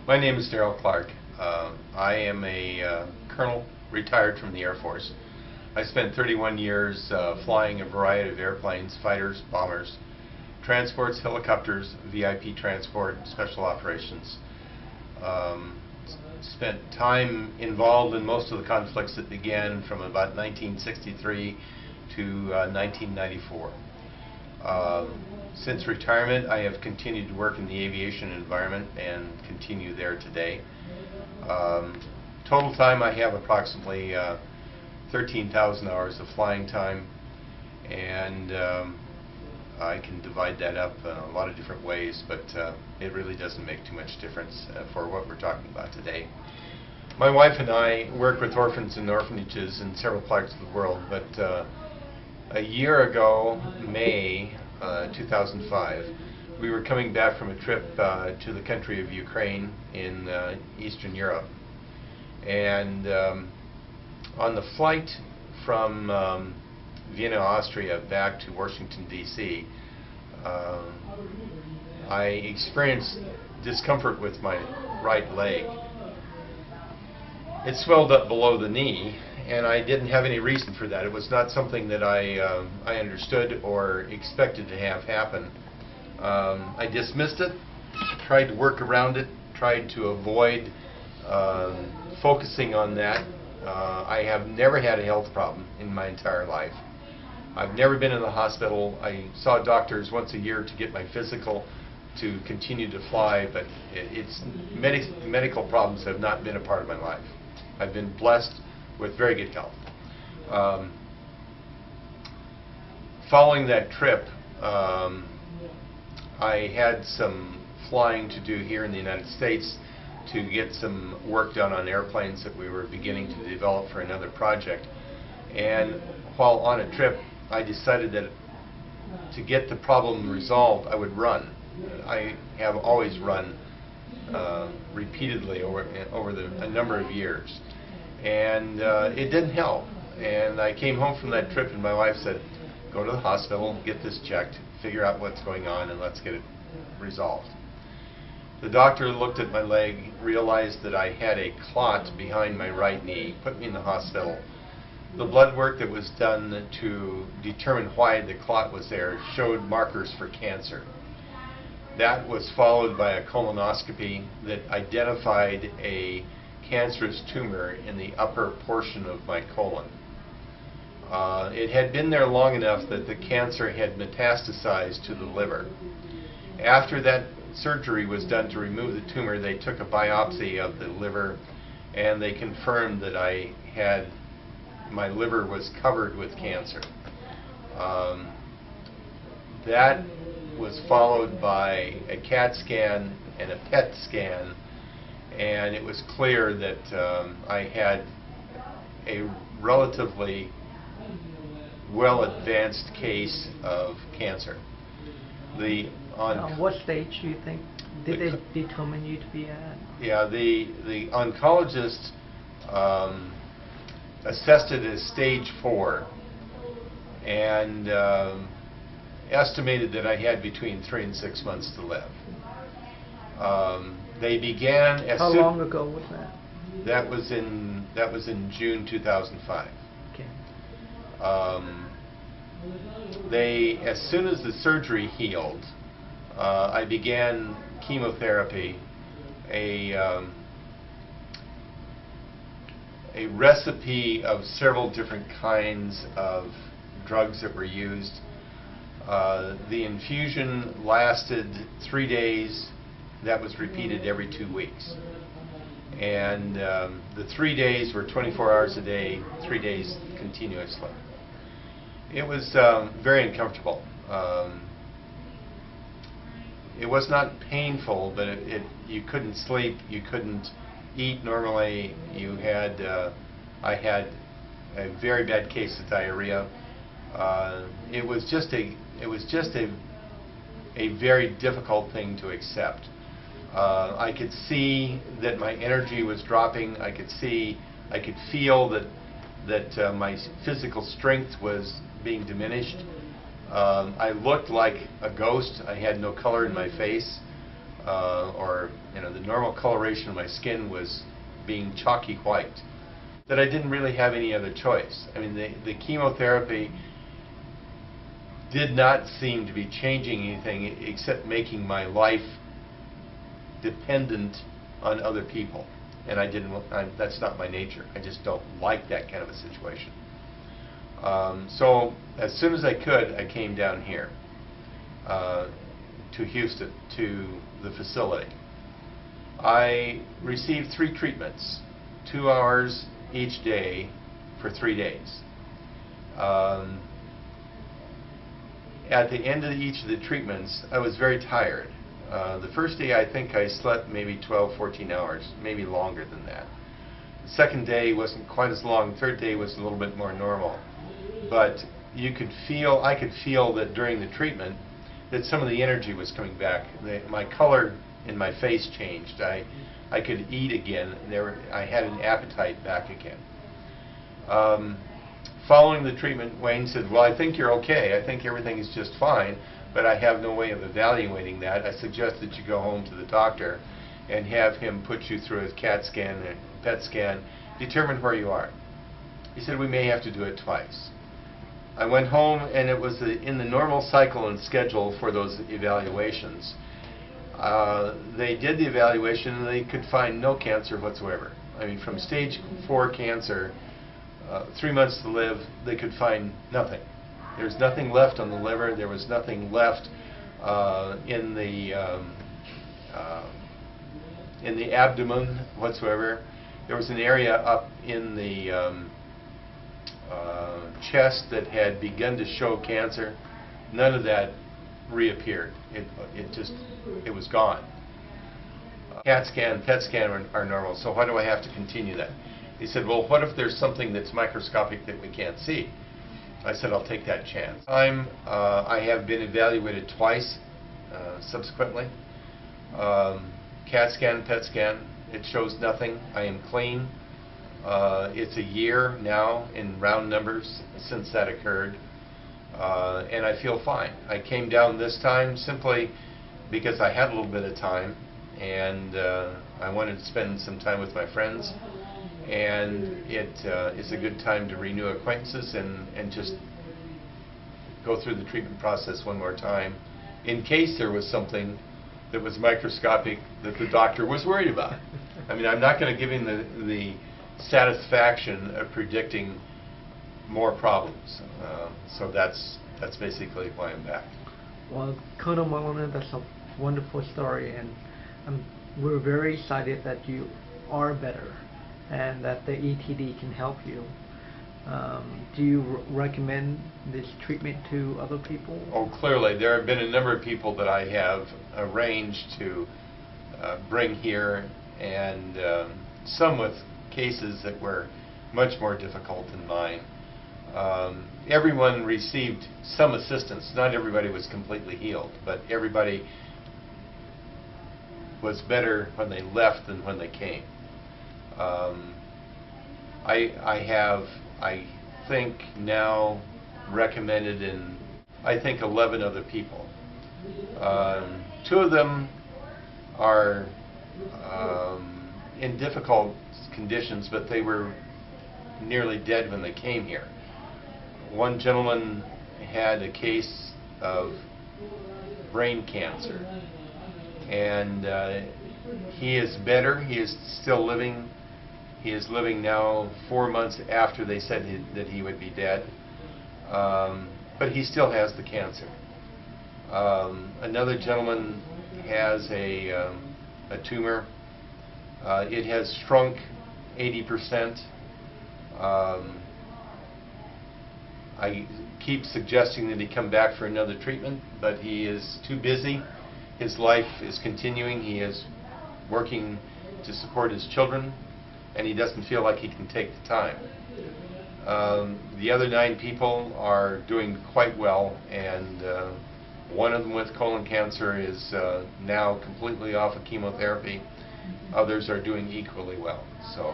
My name is Darrell Clark. I am a colonel retired from the Air Force. I spent 31 years flying a variety of airplanes, fighters, bombers, transports, helicopters, VIP transport, special operations. Spent time involved in most of the conflicts that began from about 1963 to 1994. Since retirement, I have continued to work in the aviation environment and continue there today. Total time, I have approximately 13,000 hours of flying time, and I can divide that up in a lot of different ways, but it really doesn't make too much difference for what we're talking about today. My wife and I work with orphans and orphanages in several parts of the world, but a year ago, May 2005, we were coming back from a trip to the country of Ukraine in Eastern Europe. And on the flight from Vienna, Austria, back to Washington, D.C., I experienced discomfort with my right leg. It swelled up below the knee, and I didn't have any reason for that. It was not something that I understood or expected to have happen. I dismissed it, tried to work around it, tried to avoid focusing on that. I have never had a health problem in my entire life. I've never been in the hospital. I saw doctors once a year to get my physical to continue to fly, but medical problems have not been a part of my life. I've been blessed with very good health. Following that trip, I had some flying to do here in the United States to get some work done on airplanes that we were beginning to develop for another project. And while on a trip, I decided that to get the problem resolved, I would run. I have always run repeatedly over a number of years. And it didn't help. And I came home from that trip and my wife said, go to the hospital, get this checked, figure out what's going on, and let's get it resolved. The doctor looked at my leg, realized that I had a clot behind my right knee, put me in the hospital. The blood work that was done to determine why the clot was there showed markers for cancer. That was followed by a colonoscopy that identified a cancerous tumor in the upper portion of my colon. It had been there long enough that the cancer had metastasized to the liver. After that surgery was done to remove the tumor, they took a biopsy of the liver and they confirmed that my liver was covered with cancer. That was followed by a CAT scan and a PET scan, and it was clear that I had a relatively well-advanced case of cancer. What stage do you think did they determine you to be at? Yeah, the oncologist assessed it as stage 4 and estimated that I had between 3 and 6 months to live. They began as How long ago was that? That was in June 2005. Okay. As soon as the surgery healed, I began chemotherapy. A recipe of several different kinds of drugs that were used. The infusion lasted 3 days. That was repeated every 2 weeks. And the 3 days were 24 hours a day, 3 days continuously. It was very uncomfortable. It was not painful, but you couldn't sleep, you couldn't eat normally. I had a very bad case of diarrhea. It was just a very difficult thing to accept. I could see that my energy was dropping. I could feel that my physical strength was being diminished. I looked like a ghost. I had no color in my face. or the normal coloration of my skin was being chalky white, that I didn't really have any other choice. I mean, the chemotherapy did not seem to be changing anything except making my life dependent on other people, and that's not my nature. I just don't like that kind of a situation. So as soon as I could, I came down here to Houston, to the facility. I received 3 treatments, 2 hours each day for 3 days. At the end of each of the treatments, I was very tired. The first day, I think I slept maybe 12, 14 hours, maybe longer than that. The second day wasn't quite as long. The third day was a little bit more normal. But I could feel that during the treatment that some of the energy was coming back. My color in my face changed. I could eat again. I had an appetite back again. Following the treatment, Wayne said, well, I think you're okay. I think everything is just fine, but I have no way of evaluating that. I suggest that you go home to the doctor and have him put you through a CAT scan and PET scan, determine where you are. He said, we may have to do it twice. I went home, and it was in the normal cycle and schedule for those evaluations. They did the evaluation, and they could find no cancer whatsoever. I mean, from stage 4 cancer, 3 months to live, they could find nothing. There's nothing left on the liver. There was nothing left in the abdomen whatsoever. There was an area up in the chest that had begun to show cancer. None of that reappeared. It was gone. CAT scan, PET scan are normal, so why do I have to continue that? He said, well, what if there's something that's microscopic that we can't see? I said, I'll take that chance. I have been evaluated twice subsequently. CAT scan, PET scan, it shows nothing. I am clean. It's a year now in round numbers since that occurred, and I feel fine. I came down this time simply because I had a little bit of time, and I wanted to spend some time with my friends, and it's a good time to renew acquaintances and just go through the treatment process one more time in case there was something that was microscopic that the doctor was worried about. I mean, I'm not going to give him the satisfaction of predicting more problems. So that's basically why I'm back. Well, Colonel Molina, that's a wonderful story, and we're very excited that you are better and that the ETD can help you. Do you recommend this treatment to other people? Oh, clearly. There have been a number of people that I have arranged to bring here, and some with cases that were much more difficult than mine. Everyone received some assistance. Not everybody was completely healed, but everybody was better when they left than when they came. I have, I think, now recommended in, I think, 11 other people. 2 of them are in difficult conditions, but they were nearly dead when they came here. One gentleman had a case of brain cancer, and he is better. He is still living. He is living now 4 months after they said that he would be dead, but he still has the cancer. Another gentleman has a tumor. It has shrunk 80%. I keep suggesting that he come back for another treatment, but he is too busy. His life is continuing. He is working to support his children, and he doesn't feel like he can take the time. The other 9 people are doing quite well, and one of them with colon cancer is now completely off of chemotherapy. Others are doing equally well. So